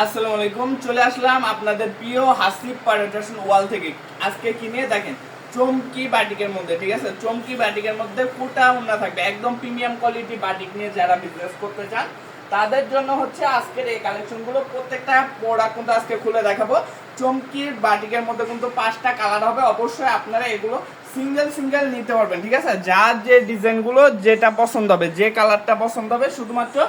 আসসালামু আলাইকুম, চলে আসলাম আপনাদের প্রিয় হাসিব পারফেকশন ওয়াল থেকে। আজকে কিনে দেখেন চমকি বাটিকের মধ্যে, ঠিক আছে, চমকি বাটিকের মধ্যে কোটা ওন্না থাকবে, একদম প্রিমিয়াম কোয়ালিটি বাটিক নিয়ে যারা বিজনেস করতে চান তাদের জন্য হচ্ছে আজকের এই কালেকশনগুলো। প্রত্যেকটা প্রোডাক্ট কিন্তু আজকে খুলে দেখাবো। চমকির বাটিকের মধ্যে কিন্তু 5টা কালার হবে, অবশ্যই আপনারা এগুলো সিঙ্গেল সিঙ্গেল নিতে পারবেন, ঠিক আছে। যার যে ডিজাইনগুলো যেটা পছন্দ হবে, যে কালারটা পছন্দ হবে, শুধুমাত্র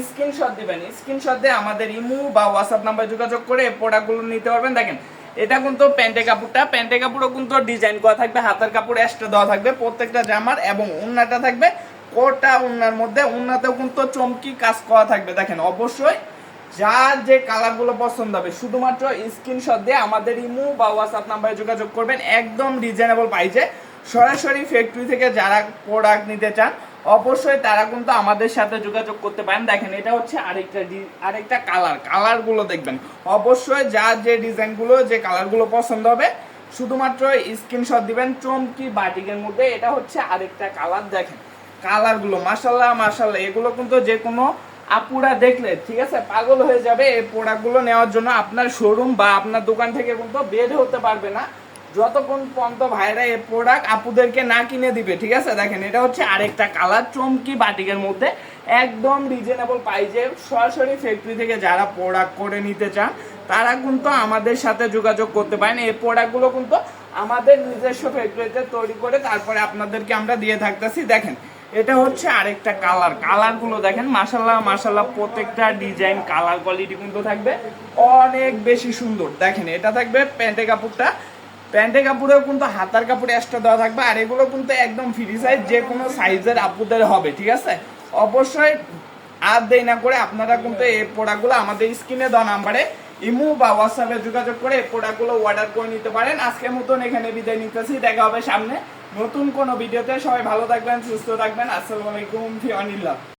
স্ক্রিনশট দিবেন। স্ক্রিনশট দিয়ে আমাদের ইমো বা হোয়াটসঅ্যাপ নাম্বারে যোগাযোগ করে এই প্রোডাক্টগুলো নিতে পারবেন। দেখেন এটা কিন্তু প্যান্টের কাপড়টা, প্যান্টের কাপড়ও কিন্তু ডিজাইন করা থাকবে, হাতের কাপড় এক্সট্রা দেওয়া থাকবে প্রত্যেকটা জামার, এবং ওন্নাটা থাকবে কোটা ওন্নার মধ্যে। ওন্নাতেও কিন্তু চমকি কাজ করা থাকবে। দেখেন অবশ্যই যার যে কালারগুলো পছন্দ হবে শুধুমাত্র স্ক্রিনশট দিয়ে আমাদের ইমো বা হোয়াটসঅ্যাপ নাম্বারে যোগাযোগ করবেন। একদম রিজনেবল প্রাইসে সরাসরি ফ্যাক্টরি থেকে যারা প্রোডাক্ট নিতে চান অবশ্যই তারা কিন্তু আমাদের সাথে যোগাযোগ করতে পারেন। দেখেন এটা হচ্ছে আরেকটা কালারগুলো দেখবেন। অবশ্যই যার যে ডিজাইনগুলো যে কালারগুলো পছন্দ হবে শুধুমাত্র স্ক্রিনশট দিবেন। চমকি বাটিকের মধ্যে এটা হচ্ছে আরেকটা কালার। দেখেন কালারগুলো মাশাআল্লাহ মাশাআল্লাহ, এগুলো কিন্তু যে কোনো আপুরা দেখলে, ঠিক আছে, পাগল হয়ে যাবে এই প্রোডাক্টগুলো নেওয়ার জন্য। আপনার শোরুম বা আপনার দোকান থেকে কিন্তু বের হতে পারবে না যতক্ষণ পর্যন্ত ভাইরা এই প্রোডাক্ট আপুদেরকে না কিনে দিবে, ঠিক আছে। দেখেন এটা হচ্ছে আরেকটা কালার চমকি বাটিকের মধ্যে, একদম রিজনেবল প্রাইসে সরাসরি ফ্যাক্টরি থেকে যারা প্রোডাক্ট করে নিতে চান তারা কিন্তু আমাদের সাথে যোগাযোগ করতে পারেন। এই প্রোডাক্টগুলো কিন্তু আমাদের নিজস্ব ফ্যাক্টরিতে তৈরি করে তারপরে আপনাদেরকে আমরা দিয়ে থাকতেছি। দেখেন এটা হচ্ছে আরেকটা কালারগুলো দেখেন মাশাআল্লাহ মাশাআল্লাহ, প্রত্যেকটা ডিজাইন কালার কোয়ালিটি কিন্তু থাকবে অনেক বেশি সুন্দর। দেখেন এটা থাকবে প্যান্টের কাপড়টা, প্যান্টের কাপড়েও কিন্তু হাতার কাপড় এক্সট্রা দেওয়া থাকবে, আর এগুলো কিন্তু একদম ফ্রি সাইজ, যে কোনো সাইজের আপুদের হবে, ঠিক আছে। অবশ্যই আর দেরি না করে আপনারা কিন্তু এই প্রোডাক্টগুলো আমাদের স্ক্রিনে দেওয়া নাম্বারে ইমো বা হোয়াটসঅ্যাপে যোগাযোগ করে এই প্রোডাক্টগুলো অর্ডার করে নিতে পারেন। আজকের মতন এখানে বিদায় নিতেছি, দেখা হবে সামনে নতুন কোনো ভিডিওতে। সবাই ভালো থাকবেন, সুস্থ থাকবেন। আসসালামু আলাইকুম ফি আনিল্লাহ।